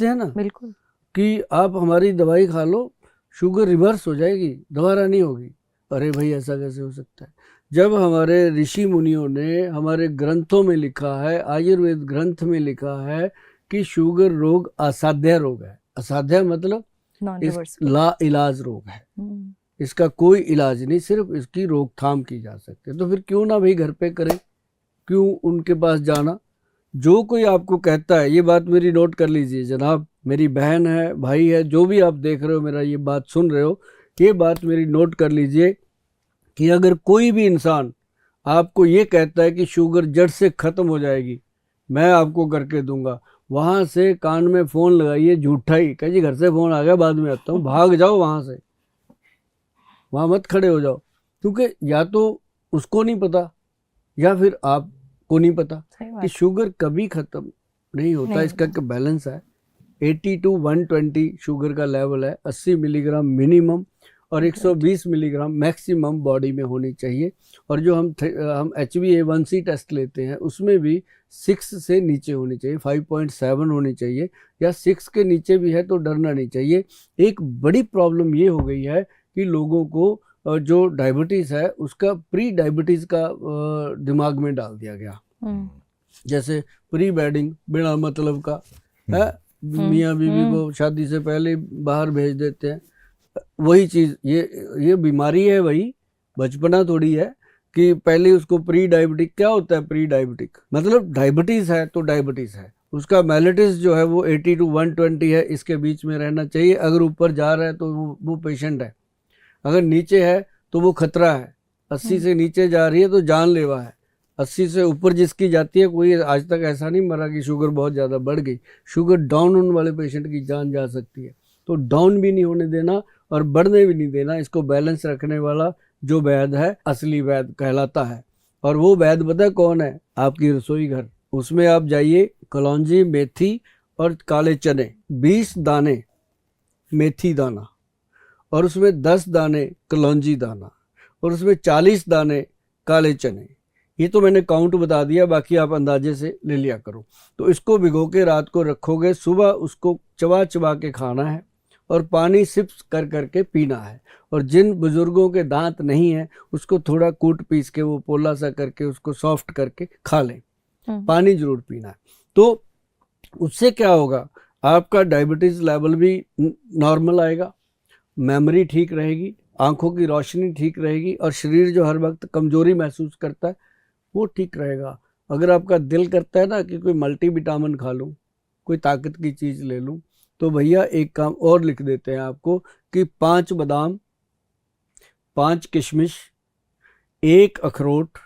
हैं ना, बिल्कुल, कि आप हमारी दवाई खा लो, शुगर रिवर्स हो जाएगी, दोबारा नहीं होगी। अरे भाई, ऐसा कैसे हो सकता है? जब हमारे ऋषि मुनियों ने हमारे ग्रंथों में लिखा है, आयुर्वेद ग्रंथ में लिखा है कि शुगर रोग असाध्य रोग है। असाध्य मतलब ला इलाज रोग है, इसका कोई इलाज नहीं, सिर्फ इसकी रोकथाम की जा सकती है। तो फिर क्यों ना भाई घर पे करें, क्यों उनके पास जाना? जो कोई आपको कहता है, ये बात मेरी नोट कर लीजिए जनाब, मेरी बहन है, भाई है, जो भी आप देख रहे हो, मेरा ये बात सुन रहे हो, ये बात मेरी नोट कर लीजिए कि अगर कोई भी इंसान आपको ये कहता है कि शुगर जड़ से खत्म हो जाएगी, मैं आपको करके दूंगा, वहां से कान में फोन लगाइए, झूठा ही कह जी घर से फोन आ गया, बाद में आता हूँ, भाग जाओ वहां से, वहां मत खड़े हो जाओ, क्योंकि या तो उसको नहीं पता या फिर आपको नहीं पता कि शुगर कभी खत्म नहीं होता। इसका एक बैलेंस है, 80 to 120 शुगर का लेवल है, 80 मिलीग्राम मिनिमम और 120 मिलीग्राम मैक्सिमम बॉडी में होनी चाहिए। और जो हम HbA1c टेस्ट लेते हैं उसमें भी 6 से नीचे होनी चाहिए, 5.7 होनी चाहिए, या 6 के नीचे भी है तो डरना नहीं चाहिए। एक बड़ी प्रॉब्लम ये हो गई है कि लोगों को जो डायबिटीज़ है उसका प्री डायबिटीज़ का दिमाग में डाल दिया गया, जैसे प्री वेडिंग बिना मतलब का है, मियाँ बीवी को शादी से पहले बाहर भेज देते हैं, वही चीज़ ये बीमारी है, वही बचपना थोड़ी है कि पहले उसको प्री डायबिटिक। क्या होता है प्री डायबिटिक? मतलब डायबिटीज़ है तो डायबिटीज़ है, उसका मेलिटस जो है वो 80 to 120 है, इसके बीच में रहना चाहिए। अगर ऊपर जा रहा है तो वो पेशेंट है, अगर नीचे है तो वो खतरा है, 80 से नीचे जा रही है तो जानलेवा है, 80 से ऊपर जिसकी जाती है, कोई आज तक ऐसा नहीं मरा कि शुगर बहुत ज़्यादा बढ़ गई। शुगर डाउन होने वाले पेशेंट की जान जा सकती है, तो डाउन भी नहीं होने देना और बढ़ने भी नहीं देना। इसको बैलेंस रखने वाला जो वैद्य है असली वैद्य कहलाता है। और वो वैद्य पता है कौन है? आपकी रसोई घर, उसमें आप जाइए, कलौंजी, मेथी और काले चने, 20 दाने मेथी दाना, और उसमें 10 दाने कलौंजी दाना, और उसमें 40 दाने काले चने। ये तो मैंने काउंट बता दिया, बाकी आप अंदाजे से ले लिया करो। तो इसको भिगो के रात को रखोगे, सुबह उसको चबा चबा के खाना है और पानी सिप्स कर करके पीना है। और जिन बुजुर्गों के दांत नहीं है उसको थोड़ा कूट पीस के वो पोला सा करके उसको सॉफ्ट करके खा लें, पानी जरूर पीना है। तो उससे क्या होगा, आपका डायबिटीज़ लेवल भी नॉर्मल आएगा, मेमोरी ठीक रहेगी, आंखों की रोशनी ठीक रहेगी, और शरीर जो हर वक्त कमजोरी महसूस करता है वो ठीक रहेगा। अगर आपका दिल करता है ना कि कोई मल्टीविटामिन खा लूँ, कोई ताकत की चीज़ ले लूँ, तो भैया एक काम और लिख देते हैं आपको कि 5 बादाम, 5 किशमिश, 1 अखरोट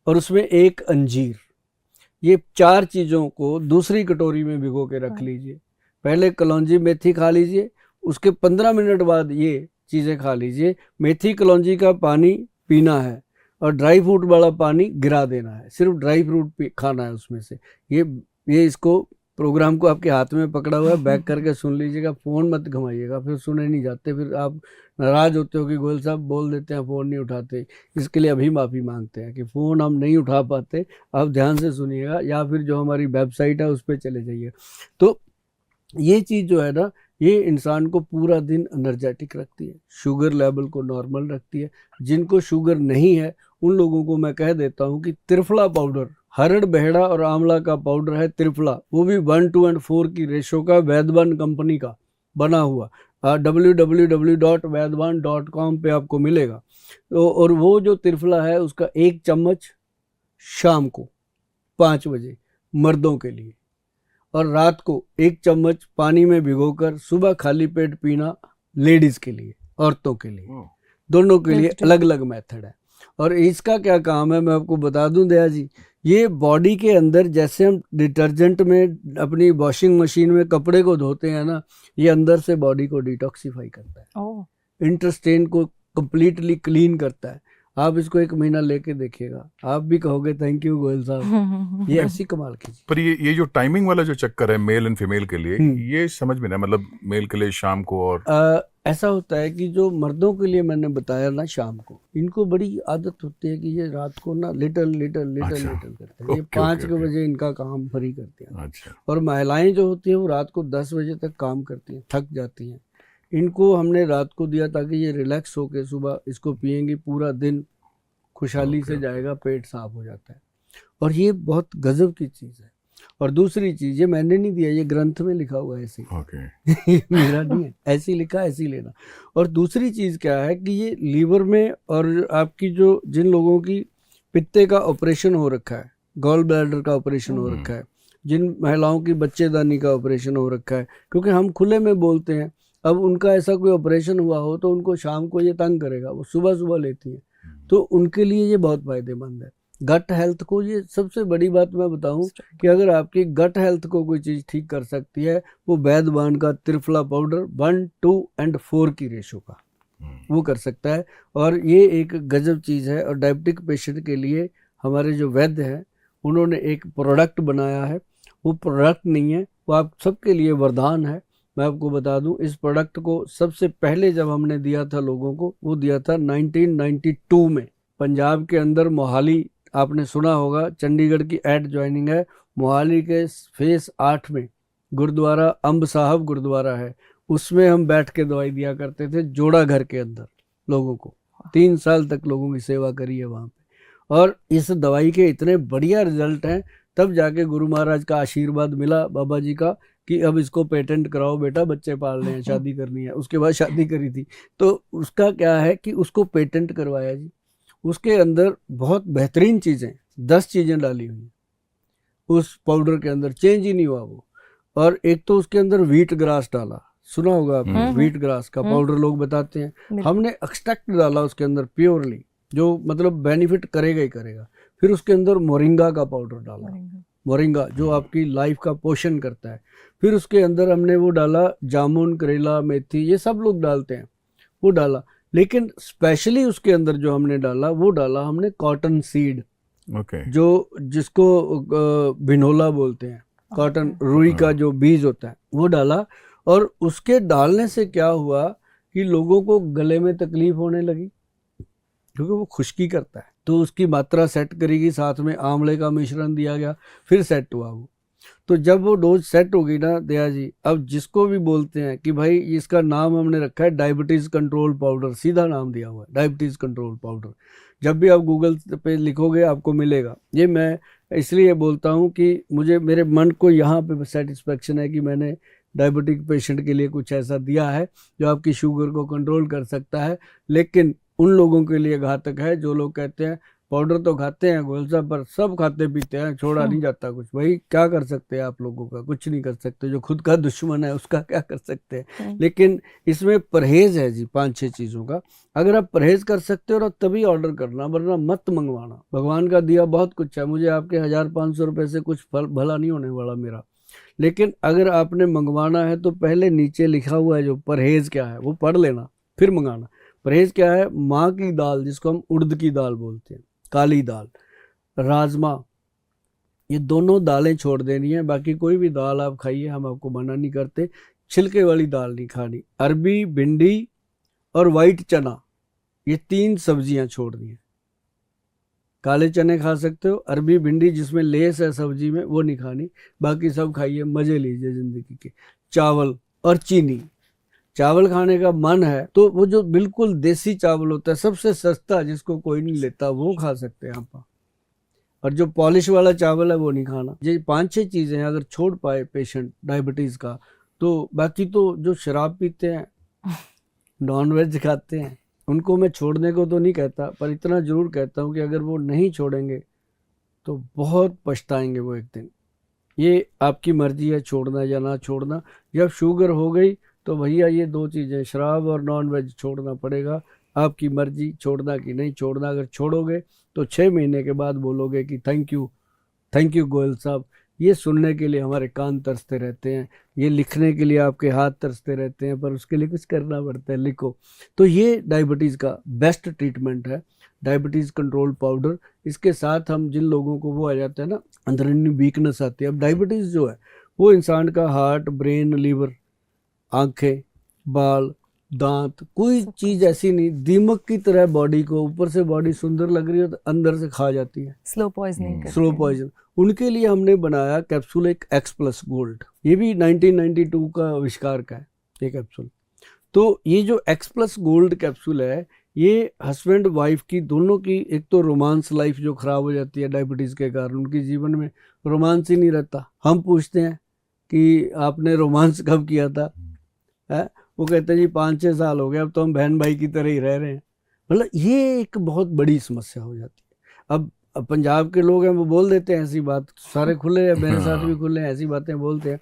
और उसमें 1 अंजीर, ये 4 चीज़ों को दूसरी कटोरी में भिगो के रख लीजिए। पहले कलौंजी मेथी खा लीजिए, उसके 15 मिनट बाद ये चीज़ें खा लीजिए। मेथी कलौंजी का पानी पीना है और ड्राई फ्रूट वाला पानी गिरा देना है, सिर्फ ड्राई फ्रूट खाना है उसमें से। ये इसको प्रोग्राम को आपके हाथ में पकड़ा हुआ है, बैक करके सुन लीजिएगा, फ़ोन मत घुमाइएगा, फिर सुने नहीं जाते, फिर आप नाराज़ होते हो कि गोयल साहब बोल देते हैं फ़ोन नहीं उठाते। इसके लिए अभी माफ़ी मांगते हैं कि फ़ोन हम नहीं उठा पाते, आप ध्यान से सुनिएगा, या फिर जो हमारी वेबसाइट है उस पर चले जाइए। तो ये चीज़ जो है ना, ये इंसान को पूरा दिन एनर्जेटिक रखती है, शुगर लेवल को नॉर्मल रखती है। जिनको शुगर नहीं है उन लोगों को मैं कह देता हूँ कि त्रिफला पाउडर, हरड़, बहेड़ा और आंवला का पाउडर है त्रिफला, वो भी 1:4 की रेशो का, वैद्यवान कंपनी का बना हुआ, www.vaidwan.com पे आपको मिलेगा। तो और वो जो त्रिफला है उसका 1 चम्मच शाम को 5 बजे मर्दों के लिए, और रात को 1 चम्मच पानी में भिगोकर सुबह खाली पेट पीना लेडीज के लिए, औरतों के लिए, दोनों के लिए अलग अलग मेथड है। और इसका क्या काम है मैं आपको बता दूं दया जी, ये बॉडी के अंदर जैसे हम डिटर्जेंट में अपनी वॉशिंग मशीन में कपड़े को धोते हैं ना, ये अंदर से बॉडी को डिटॉक्सिफाई करता है, इंटेस्टाइन को कंप्लीटली क्लीन करता है। आप इसको 1 महीना लेके देखिएगा, आप भी कहोगे थैंक यू गोयल साहब, ये ऐसी कमाल की। पर ये जो टाइमिंग वाला जो चक्कर है मेल एंड फीमेल के लिए, ये समझ में ना, मतलब मेल के लिए शाम को, और ऐसा होता है कि जो मर्दों के लिए मैंने बताया ना शाम को, इनको बड़ी आदत होती है कि ये रात को ना लिटल करते हैं, ये 5 बजे इनका काम फ्री करते हैं। अच्छा। और महिलाएं जो होती हैं वो रात को 10 बजे तक काम करती हैं, थक जाती हैं। इनको हमने रात को दिया ताकि ये रिलैक्स होके सुबह इसको पियेंगी, पूरा दिन खुशहाली से जाएगा, पेट साफ हो जाता है। और ये बहुत गजब की चीज़ है। और दूसरी चीज़, ये मैंने नहीं दिया, ये ग्रंथ में लिखा हुआ है ऐसे मेरा नहीं है, ऐसी लिखा, ऐसी लेना। और दूसरी चीज़ क्या है कि ये लीवर में, और आपकी जो जिन लोगों की पित्ते का ऑपरेशन हो रखा है, गॉल ब्लैडर का ऑपरेशन हो रखा है, जिन महिलाओं की बच्चेदानी का ऑपरेशन हो रखा है, क्योंकि हम खुले में बोलते हैं, अब उनका ऐसा कोई ऑपरेशन हुआ हो तो उनको शाम को ये तंग करेगा, वो सुबह सुबह लेती हैं, तो उनके लिए ये बहुत फायदेमंद है। गट हेल्थ को, ये सबसे बड़ी बात मैं बताऊं कि अगर आपकी गट हेल्थ को कोई चीज़ ठीक कर सकती है, वो वैद्यवान का त्रिफला पाउडर 1, 2 और 4 की रेशो का वो कर सकता है। और ये एक गजब चीज़ है। और डायबिटिक पेशेंट के लिए हमारे जो वैद्य हैं उन्होंने एक प्रोडक्ट बनाया है। वो प्रोडक्ट नहीं है, वो आप सबके लिए वरदान है। मैं आपको बता दूं, इस प्रोडक्ट को सबसे पहले जब हमने दिया था लोगों को, वो दिया था 1992 में पंजाब के अंदर मोहाली। आपने सुना होगा, चंडीगढ़ की एड ज्वाइनिंग है। मोहाली के फेस 8 में गुरुद्वारा अंब साहब गुरुद्वारा है, उसमें हम बैठ के दवाई दिया करते थे, जोड़ा घर के अंदर लोगों को। 3 साल तक लोगों की सेवा करी है वहाँ पे। और इस दवाई के इतने बढ़िया रिजल्ट हैं, तब जाके गुरु महाराज का आशीर्वाद मिला बाबा जी का कि अब इसको पेटेंट कराओ बेटा, बच्चे पालने हैं, शादी करनी है। उसके बाद शादी करी थी, तो उसका क्या है कि उसको पेटेंट करवाया जी। उसके अंदर बहुत बेहतरीन चीज़ें, 10 चीज़ें डाली हुई उस पाउडर के अंदर, चेंज ही नहीं हुआ वो। और एक तो उसके अंदर व्हीट ग्रास डाला, सुना होगा आपने, व्हीट ग्रास का पाउडर लोग बताते हैं। हमने एक्सट्रैक्ट डाला उसके अंदर प्योरली, जो मतलब बेनिफिट करेगा ही करेगा। फिर उसके अंदर मोरिंगा का पाउडर डाला, मोरिंगा जो आपकी लाइफ का पोषण करता है। फिर उसके अंदर हमने वो डाला जामुन, करेला, मेथी, ये सब लोग डालते हैं, वो डाला। लेकिन स्पेशली उसके अंदर जो हमने डाला, वो डाला हमने कॉटन सीड, जो जिसको बिनोला बोलते हैं, कॉटन रुई का जो बीज होता है, वो डाला। और उसके डालने से क्या हुआ कि लोगों को गले में तकलीफ होने लगी, क्योंकि वो खुश्की करता है, तो उसकी मात्रा सेट करेगी। साथ में आंवले का मिश्रण दिया गया, फिर सेट हुआ वो। तो जब वो डोज सेट होगी ना दया जी, अब जिसको भी बोलते हैं कि भाई इसका नाम हमने रखा है डायबिटीज़ कंट्रोल पाउडर, सीधा नाम दिया हुआ है डायबिटीज़ कंट्रोल पाउडर। जब भी आप गूगल पे लिखोगे आपको मिलेगा। ये मैं इसलिए बोलता हूँ कि मुझे, मेरे मन को यहाँ पे सेटिस्फेक्शन है कि मैंने डायबिटिक पेशेंट के लिए कुछ ऐसा दिया है जो आपकी शुगर को कंट्रोल कर सकता है। लेकिन उन लोगों के लिए घातक है जो लोग कहते हैं पाउडर तो खाते हैं गोल सा, पर सब खाते पीते हैं, छोड़ा नहीं जाता कुछ। भाई क्या कर सकते हैं आप लोगों का, कुछ नहीं कर सकते। जो खुद का दुश्मन है उसका क्या कर सकते हैं। लेकिन इसमें परहेज है जी 5-6 चीज़ों का। अगर आप परहेज कर सकते हो तभी ऑर्डर करना, वरना मत मंगवाना। भगवान का दिया बहुत कुछ है, मुझे आपके 1500 रुपये से कुछ भला नहीं होने वाला मेरा। लेकिन अगर आपने मंगवाना है तो पहले नीचे लिखा हुआ है जो परहेज क्या है वो पढ़ लेना, फिर मंगाना। परहेज क्या है? माँ की दाल, जिसको हम उड़द की दाल बोलते हैं, काली दाल, राजमा, ये दोनों दालें छोड़ देनी है। बाकी कोई भी दाल आप खाइए, हम आपको मना नहीं करते। छिलके वाली दाल नहीं खानी। अरबी, भिंडी और वाइट चना, ये 3 सब्जियां छोड़नी है। काले चने खा सकते हो, अरबी, भिंडी जिसमें लेस है सब्जी में, वो नहीं खानी। बाकी सब खाइए, मजे लीजिए जिंदगी के। चावल और चीनी, चावल खाने का मन है तो वो जो बिल्कुल देसी चावल होता है, सबसे सस्ता, जिसको कोई नहीं लेता, वो खा सकते हैं आप। और जो पॉलिश वाला चावल है वो नहीं खाना। ये 5-6 चीज़ें अगर छोड़ पाए पेशेंट डायबिटीज़ का, तो बाकी तो जो शराब पीते हैं, नॉन वेज खाते हैं, उनको मैं छोड़ने को तो नहीं कहता, पर इतना ज़रूर कहता हूँ कि अगर वो नहीं छोड़ेंगे तो बहुत पछताएंगे वो एक दिन। ये आपकी मर्जी है छोड़ना या ना छोड़ना। जब शुगर हो गई तो भैया ये 2 चीज़ें, शराब और नॉन वेज, छोड़ना पड़ेगा। आपकी मर्जी छोड़ना कि नहीं छोड़ना। अगर छोड़ोगे तो 6 महीने के बाद बोलोगे कि थैंक यू गोयल साहब। ये सुनने के लिए हमारे कान तरसते रहते हैं, ये लिखने के लिए आपके हाथ तरसते रहते हैं, पर उसके लिए कुछ करना पड़ता है, लिखो। तो ये डायबिटीज़ का बेस्ट ट्रीटमेंट है, डायबिटीज़ कंट्रोल पाउडर। इसके साथ हम जिन लोगों को वो आ जाता है ना, अंदरूनी वीकनेस आती है। अब डायबिटीज़ जो है वो इंसान का हार्ट, ब्रेन, लीवर, आंखें, बाल, दांत, कोई चीज़ ऐसी नहीं, दीमक की तरह बॉडी को, ऊपर से बॉडी सुंदर लग रही है तो अंदर से खा जाती है, स्लो पॉइजनिंग। Slow poison. उनके लिए हमने बनाया कैप्सूल, एक X+ गोल्ड। ये भी 1992 का आविष्कार का है ये कैप्सूल। तो ये जो X+ गोल्ड कैप्सूल है, ये हस्बैंड वाइफ की दोनों की, एक तो रोमांस लाइफ जो ख़राब हो जाती है डायबिटीज़ के कारण, उनके जीवन में रोमांस ही नहीं रहता। हम पूछते हैं कि आपने रोमांस कब किया था, है? वो कहते हैं जी 5-6 साल हो गए, अब तो हम बहन भाई की तरह ही रह रहे हैं। मतलब ये एक बहुत बड़ी समस्या हो जाती है। अब पंजाब के लोग हैं, वो बोल देते हैं ऐसी बात, सारे खुले हैं, मेरे साथ भी खुले हैं, ऐसी बातें बोलते हैं।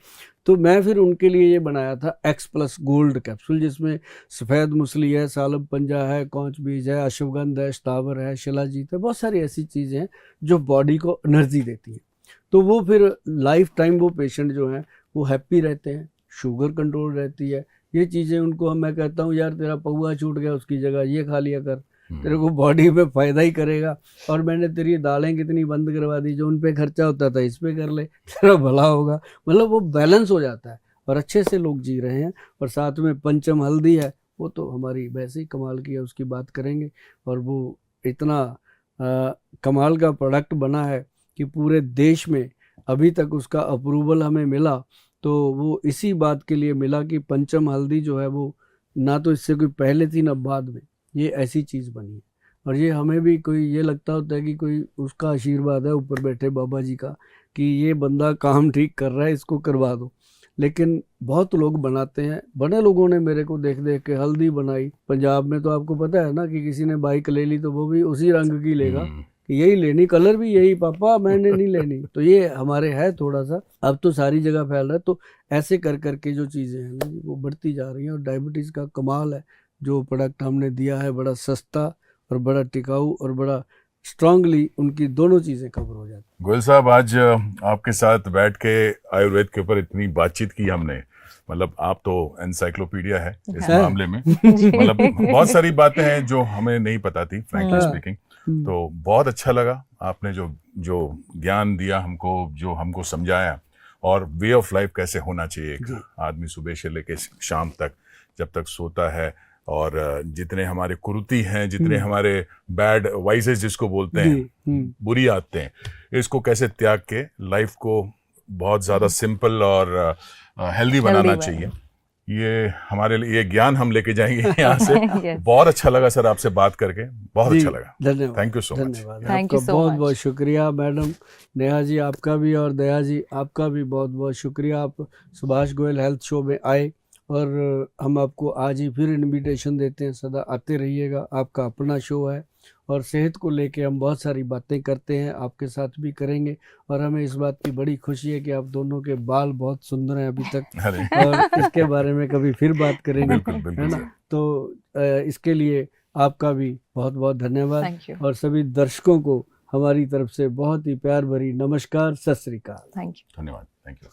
तो मैं फिर उनके लिए ये बनाया था X+ गोल्ड कैप्सूल, जिसमें सफ़ेद मूसली है, सालब पंजा है, कौच बीज है, अश्वगंध है, शतावर है, शिलाजीत है, बहुत सारी ऐसी चीज़ें हैं जो बॉडी को एनर्जी देती हैं। तो वो फिर लाइफ टाइम वो पेशेंट जो हैं वो हैप्पी रहते हैं, शुगर कंट्रोल रहती है। ये चीज़ें उनको मैं कहता हूँ यार तेरा पौआ छूट गया, उसकी जगह ये खा लिया कर, तेरे को बॉडी में फ़ायदा ही करेगा। और मैंने तेरी दालें कितनी बंद करवा दी, जो उन पे खर्चा होता था इस पे कर ले, तेरा भला होगा। मतलब वो बैलेंस हो जाता है और अच्छे से लोग जी रहे हैं। और साथ में पंचम हल्दी है, वो तो हमारी वैसे ही कमाल की है, उसकी बात करेंगे। और वो इतना कमाल का प्रोडक्ट बना है कि पूरे देश में अभी तक उसका अप्रूवल हमें मिला तो वो इसी बात के लिए मिला कि पंचम हल्दी जो है वो ना तो इससे कोई पहले थी ना बाद में, ये ऐसी चीज़ बनी है। और ये हमें भी कोई ये लगता होता है कि कोई उसका आशीर्वाद है ऊपर बैठे बाबा जी का कि ये बंदा काम ठीक कर रहा है, इसको करवा दो। लेकिन बहुत लोग बनाते हैं, बड़े लोगों ने मेरे को देख देख के हल्दी बनाई। पंजाब में तो आपको पता है ना कि किसी ने बाइक ले ली तो वो भी उसी रंग की लेगा कि यही लेनी, कलर भी यही, पापा मैंने नहीं लेनी। तो ये हमारे है थोड़ा सा, अब तो सारी जगह फैल रहा है। तो ऐसे कर करके जो चीज़ें हैं ना जी वो बढ़ती जा रही हैं। और डायबिटीज़ का कमाल है, जो प्रोडक्ट हमने दिया है बड़ा सस्ता और बड़ा टिकाऊ और बड़ा स्ट्रांगली उनकी दोनों चीज़ें कवर हो जाती। गोयल साहब, आज आपके साथ बैठ के आयुर्वेद के ऊपर इतनी बातचीत की हमने, मतलब आप तो एनसाइक्लोपीडिया है इस मामले में। मतलब बहुत सारी बातें हैं जो हमें नहीं पता थी, फ्रैंकली स्पीकिंग। तो बहुत अच्छा लगा आपने जो ज्ञान दिया हमको, जो हमको समझाया, और वे ऑफ लाइफ कैसे होना चाहिए एक आदमी सुबह से लेके शाम तक, जब तक सोता है। और जितने हमारे कुरीति हैं, जितने हमारे बैड वाइसेस जिसको बोलते हैं, बुरी आदतें हैं, इसको कैसे त्याग के लाइफ को बहुत ज़्यादा सिंपल और हेल्दी बनाना चाहिए। ये हमारे लिए ये ज्ञान हम लेके जाएंगे यहाँ से। बहुत अच्छा लगा सर आपसे बात करके, बहुत अच्छा लगा। धन्यवाद, थैंक यू सो मच। आपका बहुत बहुत शुक्रिया मैडम नेहा जी, आपका भी, और दया जी आपका भी बहुत बहुत शुक्रिया। आप सुभाष गोयल हेल्थ शो में आए और हम आपको आज ही फिर इनविटेशन देते हैं, सदा आते रहिएगा। आपका अपना शो है और सेहत को लेके हम बहुत सारी बातें करते हैं, आपके साथ भी करेंगे। और हमें इस बात की बड़ी खुशी है कि आप दोनों के बाल बहुत सुंदर हैं अभी तक, और इसके बारे में कभी फिर बात करेंगे, है ना। तो इसके लिए आपका भी बहुत बहुत धन्यवाद, और सभी दर्शकों को हमारी तरफ से बहुत ही प्यार भरी नमस्कार, सत श्री अकाल। धन्यवाद, थैंक यू।